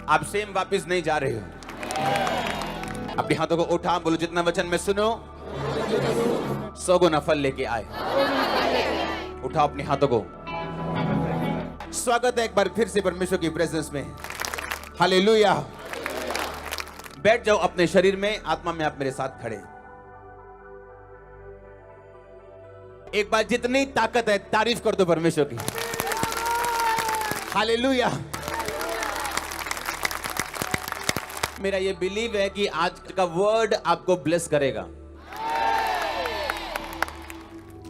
आप सेम वापस नहीं जा रहे हो। अपने हाथों को उठा, बोलो जितना वचन में सुनो 100 गुना फल लेके आए। उठाओ अपने हाथों को। स्वागत है एक बार फिर से परमेश्वर की प्रेजेंस में। हालेलुया। बैठ जाओ अपने शरीर में, आत्मा में आप मेरे साथ खड़े। एक बार जितनी ताकत है तारीफ कर दो परमेश्वर की। हालेलुया। मेरा ये बिलीव है कि आज का वर्ड आपको ब्लेस करेगा।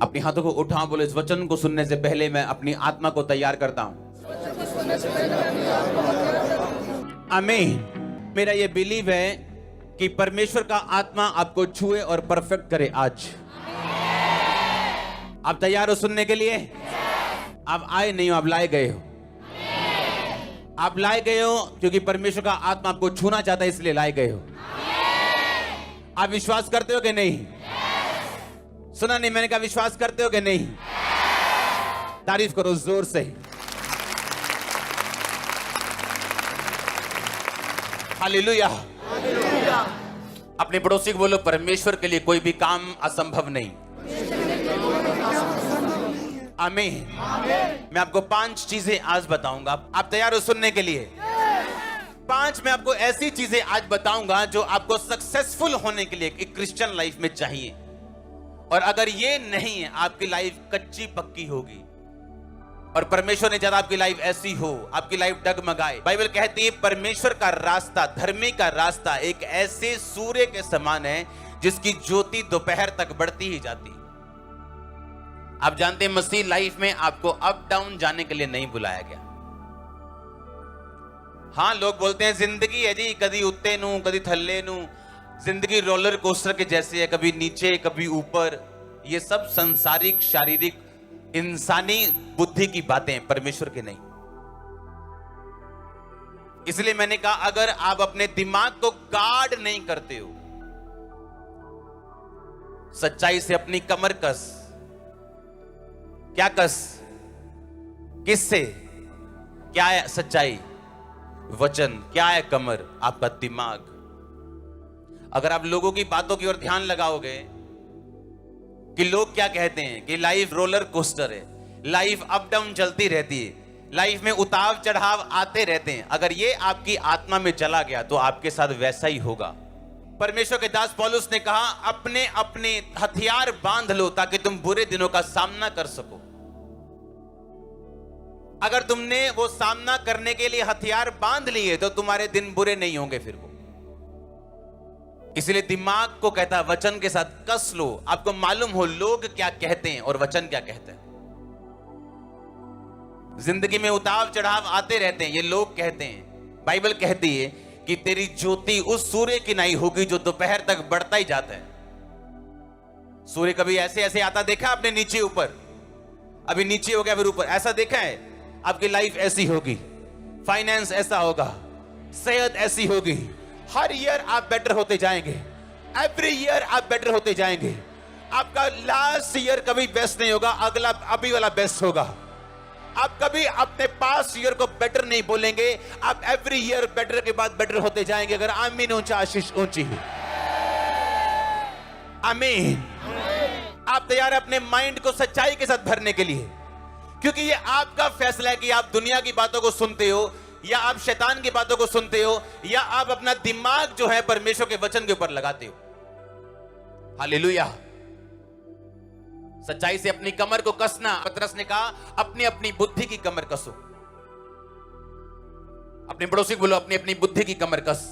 अपने हाथों को उठा, बोले इस वचन को सुनने से पहले मैं अपनी आत्मा को तैयार करता हूं। आमीन। मेरा ये बिलीव है कि परमेश्वर का आत्मा आपको छुए और परफेक्ट करे आज। आप तैयार हो सुनने के लिए? आप आए नहीं हो, आप लाए गए हो। आप लाए गए हो क्योंकि परमेश्वर का आत्मा आपको छूना चाहता है, इसलिए लाए गए हो। आप विश्वास करते हो कि नहीं? सुना नहीं मैंने कहा, विश्वास करते हो कि नहीं? तारीफ करो जोर से। हालेलुया। अपने पड़ोसी को बोलो, परमेश्वर के लिए कोई भी काम असंभव नहीं। आमीन। मैं आपको 5 चीजें आज बताऊंगा। आप तैयार हो सुनने के लिए? 5 मैं आपको ऐसी चीजें आज बताऊंगा जो आपको सक्सेसफुल होने के लिए एक क्रिश्चियन लाइफ में चाहिए। और अगर ये नहीं है, आपकी लाइफ कच्ची पक्की होगी और परमेश्वर ने चाहा आपकी लाइफ ऐसी हो, आपकी लाइफ डगमगाए। बाइबल कहती है परमेश्वर का रास्ता, धर्मी का रास्ता एक ऐसे सूर्य के समान है जिसकी ज्योति दोपहर तक बढ़ती ही जाती है। आप जानते हैं मसीह लाइफ में आपको अप डाउन जाने के लिए नहीं बुलाया गया। हाँ, लोग बोलते हैं जिंदगी है जी, कभी उत्ते नू कभी थल्ले नू, जिंदगी रोलर कोस्टर के जैसे है, कभी नीचे कभी ऊपर। ये सब संसारिक शारीरिक इंसानी बुद्धि की बातें, परमेश्वर की नहीं। इसलिए मैंने कहा अगर आप अपने दिमाग को गार्ड नहीं करते हो, सच्चाई से अपनी कमर कस। क्या कस? किससे? क्या है सच्चाई? वचन। क्या है कमर? आपका दिमाग। अगर आप लोगों की बातों की ओर ध्यान लगाओगे कि लोग क्या कहते हैं कि लाइफ रोलर कोस्टर है, लाइफ अप डाउन चलती रहती है, लाइफ में उतार चढ़ाव आते रहते हैं, अगर ये आपकी आत्मा में चला गया तो आपके साथ वैसा ही होगा। परमेश्वर के दास पौलुस ने कहा अपने अपने हथियार बांध लो ताकि तुम बुरे दिनों का सामना कर सको। अगर तुमने वो सामना करने के लिए हथियार बांध लिए तो तुम्हारे दिन बुरे नहीं होंगे फिर वो। इसलिए दिमाग को कहता है वचन के साथ कस लो। आपको मालूम हो लोग क्या कहते हैं और वचन क्या कहते हैं। जिंदगी में उतार चढ़ाव आते रहते हैं, ये लोग कहते हैं। बाइबल कहती है कि तेरी ज्योति उस सूर्य की नहीं होगी जो दोपहर तक बढ़ता ही जाता है। सूर्य कभी ऐसे ऐसे आता देखा आपने, नीचे ऊपर, अभी नीचे हो गया फिर ऊपर, ऐसा देखा है? आपकी लाइफ ऐसी होगी, फाइनेंस ऐसा होगा, सेहत ऐसी होगी। हर ईयर आप बेटर होते जाएंगे, एवरी ईयर आप बेटर होते जाएंगे। आपका लास्ट ईयर कभी बेस्ट नहीं होगा, अगला अभी वाला बेस्ट होगा। आप कभी अपने पास्ट ईयर को बेटर नहीं बोलेंगे, आप एवरी ईयर बेटर के बाद बेटर होते जाएंगे। अगर आमीन ऊंचा, आशीष ऊंची। आमीन। आप तैयार हैं अपने माइंड को सच्चाई के साथ भरने के लिए? क्योंकि ये आपका फैसला है कि आप दुनिया की बातों को सुनते हो या आप शैतान की बातों को सुनते हो या आप अपना दिमाग जो है परमेश्वर के वचन के ऊपर लगाते हो। हालेलुया। सच्चाई से अपनी कमर को कसना। पतरस ने कहा अपनी अपनी बुद्धि की कमर कसो। अपने पड़ोसी को बोलो अपनी अपनी बुद्धि की कमर कस।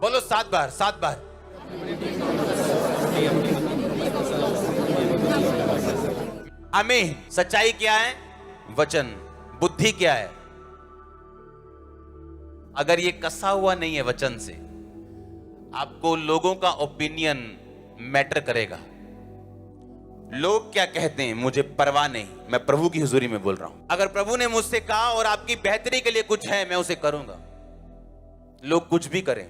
बोलो 7 बार, 7 बार। आमीन। सच्चाई क्या है? वचन। बुद्धि क्या है? अगर ये कसा हुआ नहीं है वचन से, आपको लोगों का ओपिनियन मैटर करेगा। लोग क्या कहते हैं मुझे परवाह नहीं, मैं प्रभु की हुजूरी में बोल रहा हूं। अगर प्रभु ने मुझसे कहा और आपकी बेहतरी के लिए कुछ है, मैं उसे करूंगा। लोग कुछ भी करें,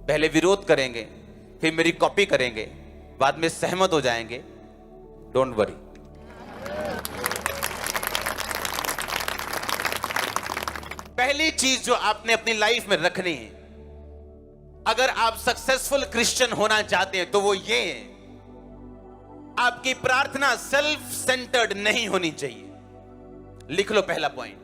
पहले विरोध करेंगे, फिर मेरी कॉपी करेंगे, बाद में सहमत हो जाएंगे। Don't worry. पहली चीज जो आपने अपनी लाइफ में रखनी है, अगर आप सक्सेसफुल क्रिश्चियन होना चाहते हैं, तो वो ये है, आपकी प्रार्थना सेल्फ सेंटर्ड नहीं होनी चाहिए। लिख लो पहला पॉइंट।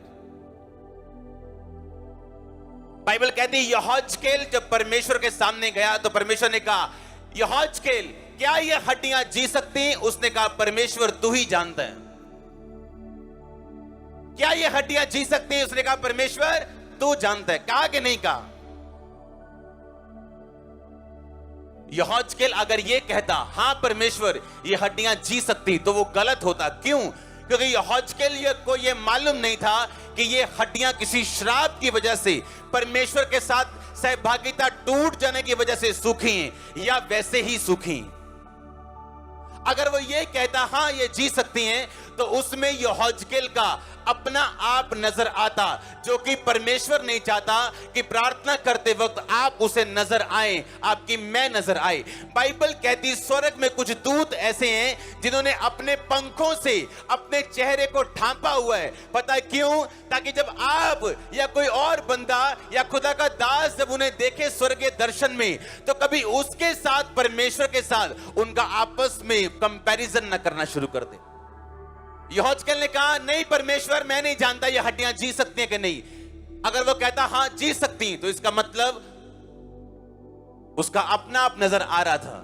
बाइबल कहती है यहोजकेल जब परमेश्वर के सामने गया तो परमेश्वर ने कहा, यहोजकेल क्या ये हड्डियां जी सकती हैं? उसने कहा, परमेश्वर तू ही जानता है। क्या ये हड्डियां जी सकती हैं? उसने कहा, परमेश्वर तू जानता है। कहा कि नहीं कहा? यहोजकेल अगर ये कहता, हां परमेश्वर ये हड्डियां जी सकती, तो वो गलत होता। क्यों? क्योंकि यहोजकेल को ये मालूम नहीं था कि ये हड्डियां किसी श्राप की वजह से, परमेश्वर के साथ सहभागिता टूट जाने की वजह से सूखी हैं या वैसे ही सूखी। अगर वो ये कहता हां ये जी सकती हैं, तो उसमें यहोजकेल का अपना आप नजर आता, जो कि परमेश्वर नहीं चाहता कि प्रार्थना करते वक्त आप उसे नजर आए, आपकी मैं नजर आए। बाइबल कहती स्वर्ग में कुछ दूत ऐसे हैं जिन्होंने अपने पंखों से अपने चेहरे को ढांपा हुआ है। पता है क्यों? ताकि जब आप या कोई और बंदा या खुदा का दास जब उन्हें देखे स्वर्गीय दर्शन में, तो कभी उसके साथ, परमेश्वर के साथ उनका आपस में कंपैरिजन न करना शुरू कर दे। यहोजकेल ने कहा, नहीं परमेश्वर मैं नहीं जानता ये हड्डियां जी सकती हैं कि नहीं। अगर वो कहता हां जी सकती, तो इसका मतलब उसका अपना आप नजर आ रहा था।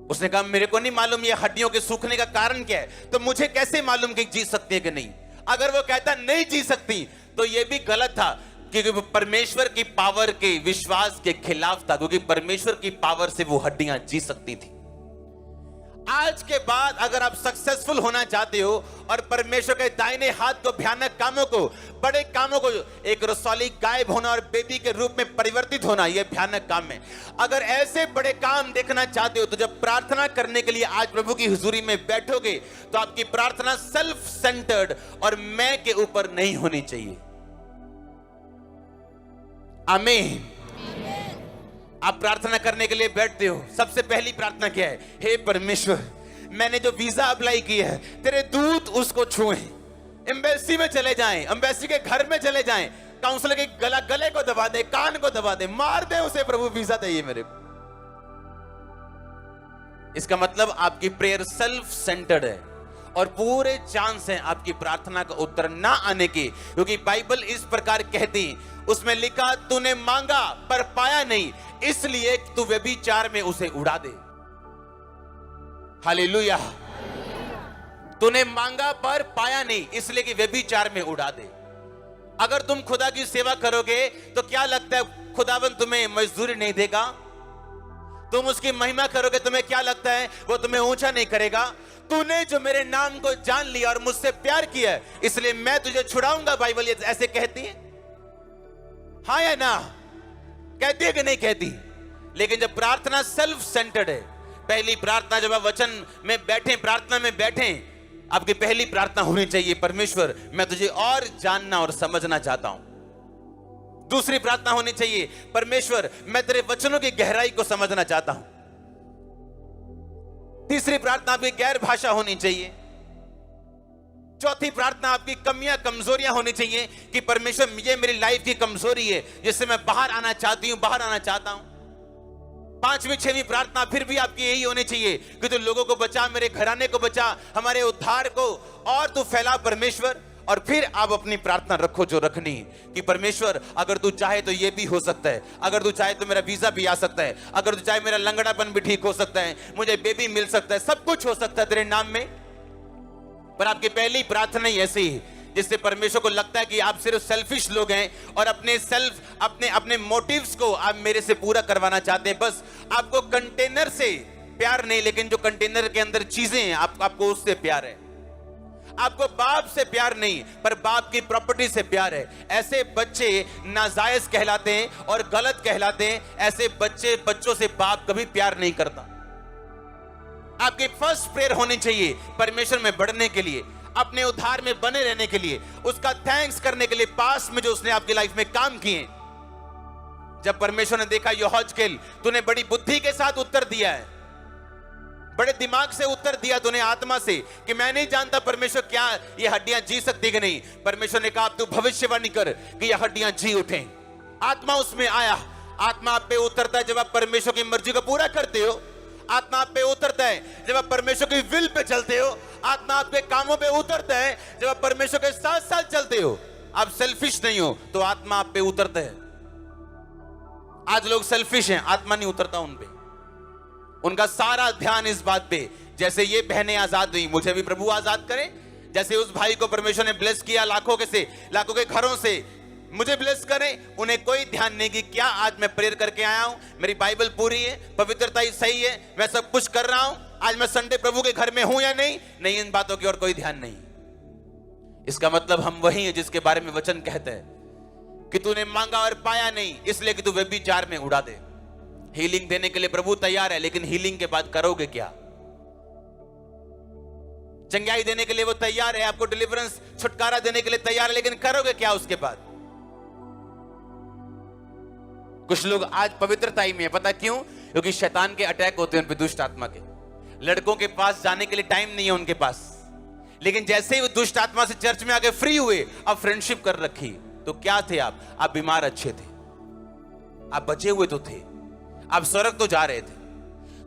उसने कहा, मेरे को नहीं मालूम ये हड्डियों के सूखने का कारण क्या है, तो मुझे कैसे मालूम कि जी सकती है कि नहीं। अगर वो कहता नहीं जी सकती, तो यह भी गलत था, क्योंकि वो परमेश्वर की पावर के विश्वास के खिलाफ था, क्योंकि परमेश्वर की पावर से वो हड्डियां जी सकती थी। आज के बाद अगर आप सक्सेसफुल होना चाहते हो और परमेश्वर के दाहिने हाथ को, भयानक कामों को, बड़े कामों को, एक रसौली गायब होना और बेबी के रूप में परिवर्तित होना, यह भयानक काम है। अगर ऐसे बड़े काम देखना चाहते हो, तो जब प्रार्थना करने के लिए आज प्रभु की हुजूरी में बैठोगे, तो आपकी प्रार्थना सेल्फ सेंटर्ड और मैं के ऊपर नहीं होनी चाहिए। आमीन। आप प्रार्थना करने के लिए बैठते हो, सबसे पहली प्रार्थना क्या है? हे परमेश्वर, मैंने जो वीजा अप्लाई किया है, तेरे दूत उसको छुएं, एम्बेसी में चले जाएं, एम्बेसी के घर में चले जाएं, काउंसलर के गले को दबा दे, कान को दबा दे, मार दे उसे, प्रभु वीजा चाहिए मेरे को। इसका मतलब आपकी प्रेयर सेल्फ सेंटर्ड है और पूरे चांस हैं आपकी प्रार्थना का उत्तर ना आने के, क्योंकि बाइबल इस प्रकार कहती, उसमें लिखा, तूने मांगा पर पाया नहीं, इसलिए तू व्यभिचार में उसे उड़ा दे। हालेलुया। तूने मांगा पर पाया नहीं, इसलिए कि व्यभिचार में उड़ा दे। अगर तुम खुदा की सेवा करोगे, तो क्या लगता है खुदावन तुम्हें मजदूरी नहीं देगा? तुम उसकी महिमा करोगे, तुम्हें क्या लगता है वो तुम्हें ऊंचा नहीं करेगा? तूने जो मेरे नाम को जान लिया और मुझसे प्यार किया, इसलिए मैं तुझे छुड़ाऊंगा। बाइबल ये ऐसे कहती है, हाँ या ना? कहती है कि नहीं कहती? लेकिन जब प्रार्थना सेल्फ सेंटर्ड है, पहली प्रार्थना जब आप वचन में बैठे, प्रार्थना में बैठे, आपकी पहली प्रार्थना होनी चाहिए, परमेश्वर मैं तुझे और जानना और समझना चाहता हूं। दूसरी प्रार्थना होनी चाहिए, परमेश्वर मैं तेरे वचनों की गहराई को समझना चाहता हूं। तीसरी प्रार्थना आपकी गैर भाषा होनी चाहिए। चौथी प्रार्थना आपकी कमियां, कमजोरियां होनी चाहिए कि परमेश्वर ये मेरी लाइफ की कमजोरी है जिससे मैं बाहर आना चाहती हूं, बाहर आना चाहता हूं। पांचवी छठवीं प्रार्थना फिर भी आपकी यही होनी चाहिए कि तू लोगों को बचा, मेरे घराने को बचा, हमारे उद्धार को और तू फैला परमेश्वर। और फिर आप अपनी प्रार्थना रखो जो रखनी, कि परमेश्वर अगर तू चाहे तो ये भी हो सकता है, अगर तू चाहे तो मेरा वीजा भी आ सकता है, अगर तू चाहे मेरा लंगड़ापन भी ठीक हो सकता है, मुझे बेबी मिल सकता है, सब कुछ हो सकता है तेरे नाम में। पर आपकी पहली प्रार्थना ही ऐसी है जिससे परमेश्वर को लगता है कि आप सिर्फ सेल्फिश लोग हैं और अपने मोटिव्स को आप मेरे से पूरा करवाना चाहते हैं। बस आपको कंटेनर से प्यार नहीं, लेकिन जो कंटेनर के अंदर चीजें हैं आपको उससे प्यार है। आपको बाप से प्यार नहीं, पर बाप की प्रॉपर्टी से प्यार है। ऐसे बच्चे नाजायज कहलाते हैं और गलत कहलाते हैं। ऐसे बच्चों से बाप कभी प्यार नहीं करता। आपकी फर्स्ट प्रेयर होनी चाहिए परमेश्वर में बढ़ने के लिए, अपने उद्धार में बने रहने के लिए, उसका थैंक्स करने के लिए, पास में जो उसने आपकी लाइफ में काम किए। जब परमेश्वर ने देखा यहोजकेल तूने बड़ी बुद्धि के साथ उत्तर दिया है, बड़े दिमाग से उत्तर दिया तूने आत्मा से कि मैं नहीं जानता परमेश्वर क्या ये हड्डियां जी सकती कि नहीं। परमेश्वर ने कहा तू भविष्यवाणी कर कि ये हड्डियां जी उठें। आत्मा उसमें आया। आत्मा आप पे उतरता है जब आप परमेश्वर की मर्जी को पूरा करते हो। आत्मा आप पे उतरता है जब आप परमेश्वर की विल पे चलते हो। आत्मा आपके कामों पे उतरता है जब आप परमेश्वर के साथ साथ चलते हो। आप सेल्फिश नहीं हो तो आत्मा आप पे उतरता है। आज लोग सेल्फिश हैं, आत्मा नहीं उतरता उन पे। उनका सारा ध्यान इस बात पे, जैसे ये बहनें आजाद हुई, मुझे भी प्रभु आजाद करे। जैसे उस भाई को परमेश्वर ने ब्लेस किया लाखों के घरों से, मुझे ब्लेस करें। उन्हें कोई ध्यान नहीं कि क्या आज मैं प्रेयर करके आया हूं, मेरी बाइबल पूरी है, पवित्रता ही सही है, मैं सब कुछ कर रहा हूं, आज मैं संडे प्रभु के घर में हूं या नहीं। नहीं, इन बातों की और कोई ध्यान नहीं। इसका मतलब हम वही है जिसके बारे में वचन कहते हैं कि तूने मांगा और पाया नहीं, इसलिए कि तू व्यभिचार में उड़ा दे। हीलिंग देने के लिए प्रभु तैयार है, लेकिन हीलिंग के बाद करोगे क्या? चंगाई देने के लिए वो तैयार है, आपको डिलीवरेंस छुटकारा देने के लिए तैयार है, लेकिन करोगे क्या उसके बाद? कुछ लोग आज पवित्रता ही में है, पता क्यों? क्योंकि शैतान के अटैक होते हैं उन पे, दुष्ट आत्मा के। लड़कों के पास जाने के लिए टाइम नहीं है उनके पास, लेकिन जैसे ही वो दुष्ट आत्मा से चर्च में आके फ्री हुए, अब फ्रेंडशिप कर रखी। तो क्या थे आप बीमार अच्छे थे, आप बचे हुए तो थे, आप स्वर्ग तो जा रहे थे।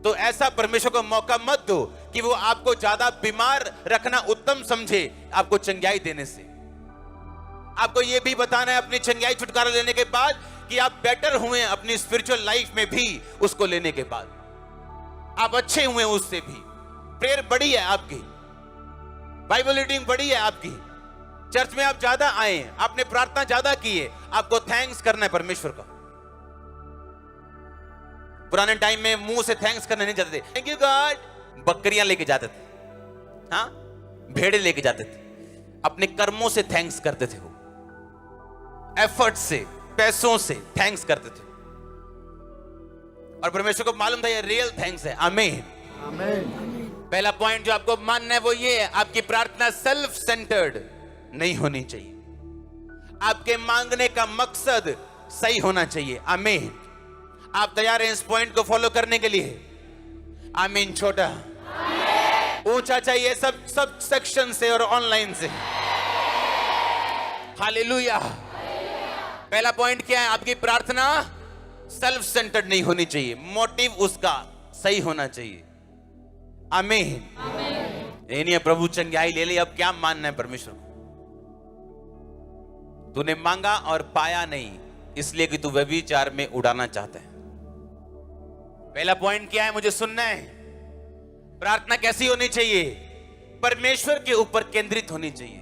तो ऐसा परमेश्वर को मौका मत दो कि वो आपको ज्यादा बीमार रखना उत्तम समझे आपको चंगाई देने से। आपको ये भी बताना है अपनी चंगाई छुटकारा लेने के बाद कि आप बेटर हुए अपनी स्पिरिचुअल लाइफ में भी, उसको लेने के बाद आप अच्छे हुए उससे भी। प्रेयर बड़ी है आपकी, बाइबल रीडिंग बड़ी है आपकी, चर्च में आप ज्यादा आए, आपने प्रार्थना ज्यादा की है, आपको थैंक्स करना है परमेश्वर का। पुराने टाइम में मुंह से थैंक्स करने नहीं जाते थे, थैंक यू गॉड। बकरियां लेके जाते थे, हाँ, भेड़े लेके जाते थे, अपने कर्मों से थैंक्स करते थे। वो एफर्ट से, पैसों से थैंक्स करते थे, और परमेश्वर को मालूम था ये रियल थैंक्स है। आमीन, आमीन। पहला पॉइंट जो आपको मानना है वो ये है, आपकी प्रार्थना सेल्फ सेंटर्ड नहीं होनी चाहिए। आपके मांगने का मकसद सही होना चाहिए। आमीन। आप तैयार हैं इस पॉइंट को फॉलो करने के लिए? आमीन। छोटा ऊंचा चाहिए, सब सेक्शन से और ऑनलाइन से। हालेलुया। पहला पॉइंट क्या है? आपकी प्रार्थना सेल्फ सेंटर्ड नहीं होनी चाहिए, मोटिव उसका सही होना चाहिए। आमीन। ये नहीं है प्रभु चंगाई ले ली, अब क्या मानना है परमेश्वर को? तूने मांगा और पाया नहीं, इसलिए कि तू व्यभिचार में उड़ाना चाहता है। पहला पॉइंट क्या है? मुझे सुनना है। प्रार्थना कैसी होनी चाहिए? परमेश्वर के ऊपर केंद्रित होनी चाहिए।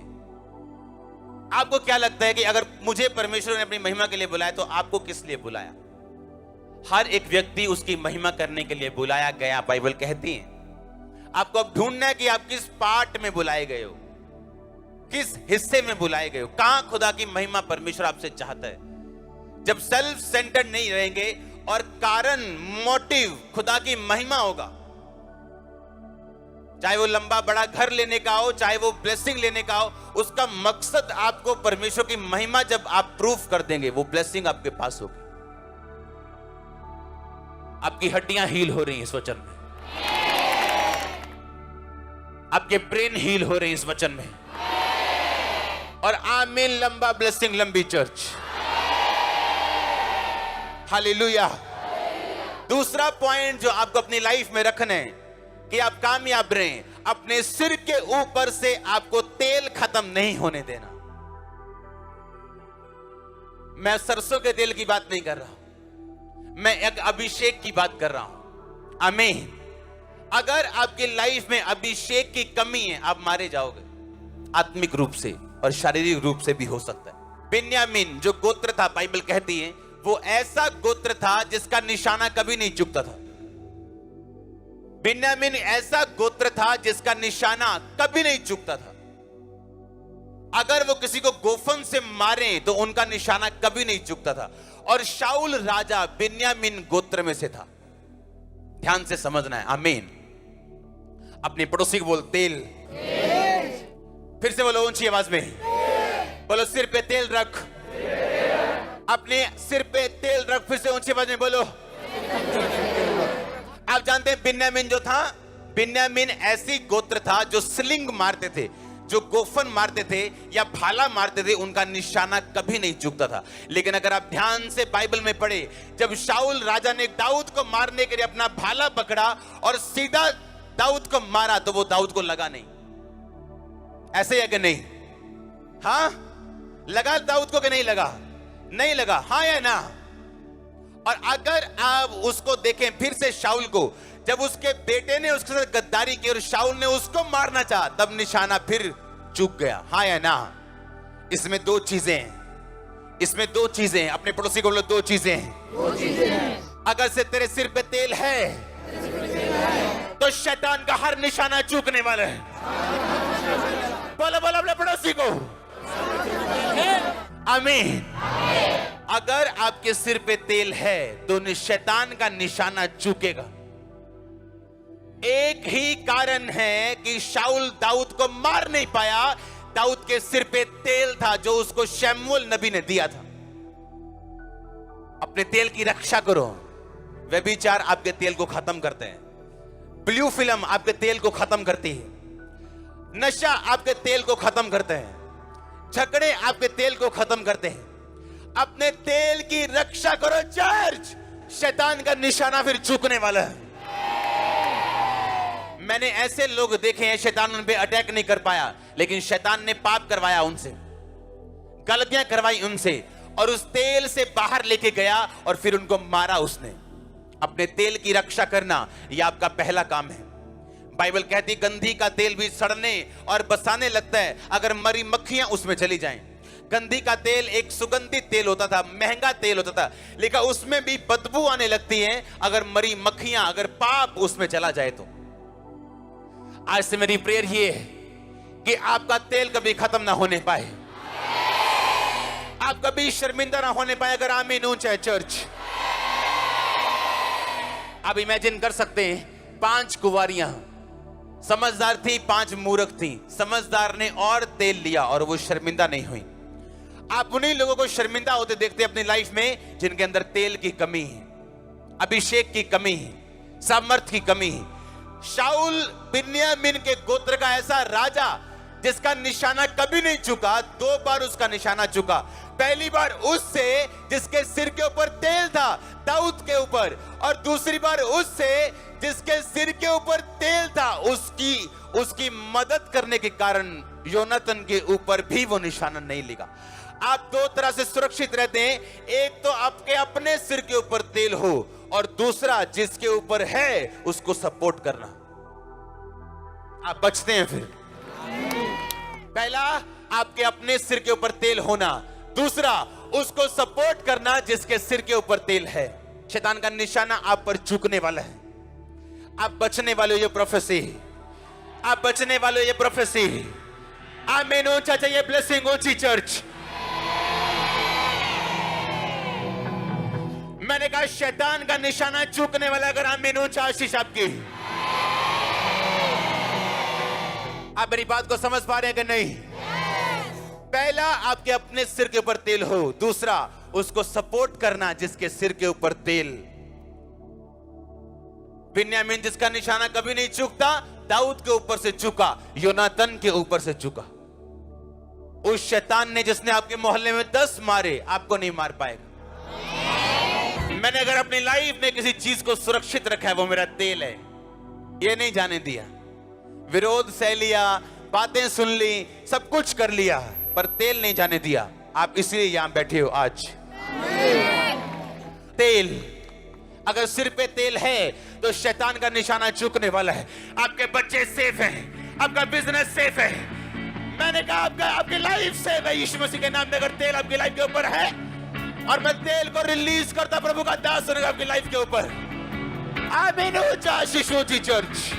आपको क्या लगता है कि अगर मुझे परमेश्वर ने अपनी महिमा के लिए बुलाया तो आपको किस लिए बुलाया? हर एक व्यक्ति उसकी महिमा करने के लिए बुलाया गया, बाइबल कहती है। आपको अब ढूंढना है कि आप किस पार्ट में बुलाए गए हो, किस हिस्से में बुलाए गए हो, कहां खुदा की महिमा परमेश्वर आपसे चाहता है। जब सेल्फ सेंटर्ड नहीं रहेंगे और कारण, मोटिव खुदा की महिमा होगा, चाहे वो लंबा बड़ा घर लेने का हो, चाहे वो ब्लेसिंग लेने का हो, उसका मकसद आपको परमेश्वर की महिमा जब आप प्रूफ कर देंगे, वो ब्लेसिंग आपके पास होगी। आपकी हड्डियां हील हो रही हैं इस वचन में, आपके ब्रेन हील हो रहे हैं इस वचन में, और आमीन। लंबा ब्लेसिंग, लंबी चर्च। हालेलुया। दूसरा पॉइंट जो आपको अपनी लाइफ में रखना है कि आप कामयाब रहें, अपने सिर के ऊपर से आपको तेल खत्म नहीं होने देना। मैं सरसों के तेल की बात नहीं कर रहा हूं, मैं एक अभिषेक की बात कर रहा हूं। आमीन। अगर आपकी लाइफ में अभिषेक की कमी है, आप मारे जाओगे, आत्मिक रूप से और शारीरिक रूप से भी हो सकता है। बिन्यामीन जो गोत्र था, बाइबल कहती है वो ऐसा गोत्र था जिसका निशाना कभी नहीं चुकता था। बिन्यामीन ऐसा गोत्र था जिसका निशाना कभी नहीं चुकता था। अगर वो किसी को गोफन से मारे तो उनका निशाना कभी नहीं चुकता था। और शाऊल राजा बिन्यामीन गोत्र में से था। ध्यान से समझना है। आमीन। अपने पड़ोसी को बोल, तेल। फिर से बोलो ऊंची आवाज में, बोलो सिर पे तेल रख। अपने सिर पे तेल रख। फिर से ऊंची आवाज में बोलो। आप जानते हैं बिन्यामीन जो था बिन्यामीन ऐसी गोत्र था जो स्लिंग मारते थे, जो गोफन मारते थे या भाला मारते थे, उनका निशाना कभी नहीं चूकता था। लेकिन अगर आप ध्यान से बाइबल में पढ़े, जब शाऊल राजा ने दाऊद को मारने के लिए अपना भाला पकड़ा और सीधा दाऊद को मारा, तो वो दाऊद को लगा नहीं। ऐसे है कि नहीं? हाँ, लगा दाऊद को कि नहीं लगा? नहीं लगा, हाँ या ना? और अगर आप उसको देखें फिर से, शाऊल को, जब उसके बेटे ने उसके साथ गद्दारी की और शाऊल ने उसको मारना चाहा, तब निशाना फिर चूक गया। हाँ या ना? इसमें दो चीजें हैं, इसमें दो चीजें हैं। अपने पड़ोसी को बोलो, दो चीजें हैं। अगर से तेरे सिर पे तेल है तो शैतान का हर निशाना चूकने वाला है। बोलो बोलो अपने पड़ोसी को, आमीन। अगर आपके सिर पे तेल है तो शैतान का निशाना चूकेगा। एक ही कारण है कि शाऊल दाऊद को मार नहीं पाया, दाऊद के सिर पे तेल था जो उसको शमूएल नबी ने दिया था। अपने तेल की रक्षा करो। व्यभिचार आपके तेल को खत्म करते हैं, ब्लू फिल्म आपके तेल को खत्म करती है, नशा आपके तेल को खत्म करते हैं, झगड़े आपके तेल को खत्म करते हैं। अपने तेल की रक्षा करो चर्च, शैतान का निशाना फिर चूकने वाला है। मैंने ऐसे लोग देखे हैं, शैतान उन पे अटैक नहीं कर पाया, लेकिन शैतान ने पाप करवाया उनसे, गलतियां करवाई उनसे, और उस तेल से बाहर लेके गया और फिर उनको मारा उसने। अपने तेल की रक्षा करना यह आपका पहला काम है। बाइबल कहती गंधी का तेल भी सड़ने और बसाने लगता है अगर मरी मक्खियां उसमें चली जाएं। गंधी का तेल एक सुगंधित तेल होता था, महंगा तेल होता था, लेकिन उसमें भी बदबू आने लगती है अगर मरी मक्खियां, अगर पाप उसमें चला जाए तो। आज से मेरी प्रेयर ये है कि आपका तेल कभी खत्म ना होने पाए, आप कभी शर्मिंदा ना होने पाए। अगर आमीन ऊंचा है चर्च। आप इमेजिन कर सकते हैं, 5 कुंवारियां समझदार थी, 5 मूर्ख थी। समझदार ने और तेल लिया और वो शर्मिंदा नहीं हुई। आप उन्हीं लोगों को शर्मिंदा होते देखते हैं अपनी लाइफ में जिनके अंदर तेल की कमी है, अभिषेक की कमी है, सामर्थ की कमी है। शाऊल बिन्यामीन के गोत्र का ऐसा राजा जिसका निशाना कभी नहीं चुका, 2 बार उसका निशाना चुका। पहली बार उससे जिसके सिर के ऊपर तेल था, दाऊद के ऊपर, और दूसरी बार उससे जिसके सिर के ऊपर तेल था, उसकी मदद करने के कारण योनातन के ऊपर भी वो निशाना नहीं लगा। आप 2 तरह से सुरक्षित रहते हैं, एक तो आपके अपने सिर के ऊपर तेल हो, और दूसरा जिसके ऊपर है उसको सपोर्ट करना। आप बचते हैं फिर। पहला आपके अपने सिर के ऊपर तेल होना, दूसरा उसको सपोर्ट करना जिसके सिर के ऊपर तेल है। शैतान का निशाना आप पर चूकने वाला है। आप बचने वाले हो, ये प्रोफेसी है। आप बचने वाले हो, ये प्रोफेसी है। आमीन ऊंचा चाहिए, ब्लेसिंग ऊंची चर्च। मैंने कहा शैतान का निशाना चूकने वाला, अगर आमीन ऊंचा आशीष आपकी। आप मेरी बात को समझ पा रहे हैं कि नहीं? पहला आपके अपने सिर के ऊपर तेल हो, दूसरा उसको सपोर्ट करना जिसके सिर के ऊपर तेल। बिन्यामीन जिसका निशाना कभी नहीं चूकता, दाऊद के ऊपर से चूका, योनातन के ऊपर से चूका। उस शैतान ने जिसने आपके मोहल्ले में 10 मारे, आपको नहीं मार पाएगा। मैंने अगर अपनी लाइफ में किसी चीज को सुरक्षित रखा है, वो मेरा तेल है। ये नहीं जाने दिया। विरोध सह लिया, बातें सुन ली, सब कुछ कर लिया, पर तेल नहीं जाने दिया। आप इसलिए यहां बैठे हो आज। तेल, अगर सिर पे तेल है तो शैतान का निशाना चूकने वाला है। आपके बच्चे सेफ हैं, आपका बिजनेस सेफ है। मैंने कहा आपकी लाइफ सेफ है यीशु मसीह के नाम में। अगर तेल आपकी लाइफ के ऊपर है, और मैं तेल को रिलीज करता प्रभु का दास होने आपकी लाइफ के ऊपर। आमीन ऊंचा आशीष ऊंची चर्च।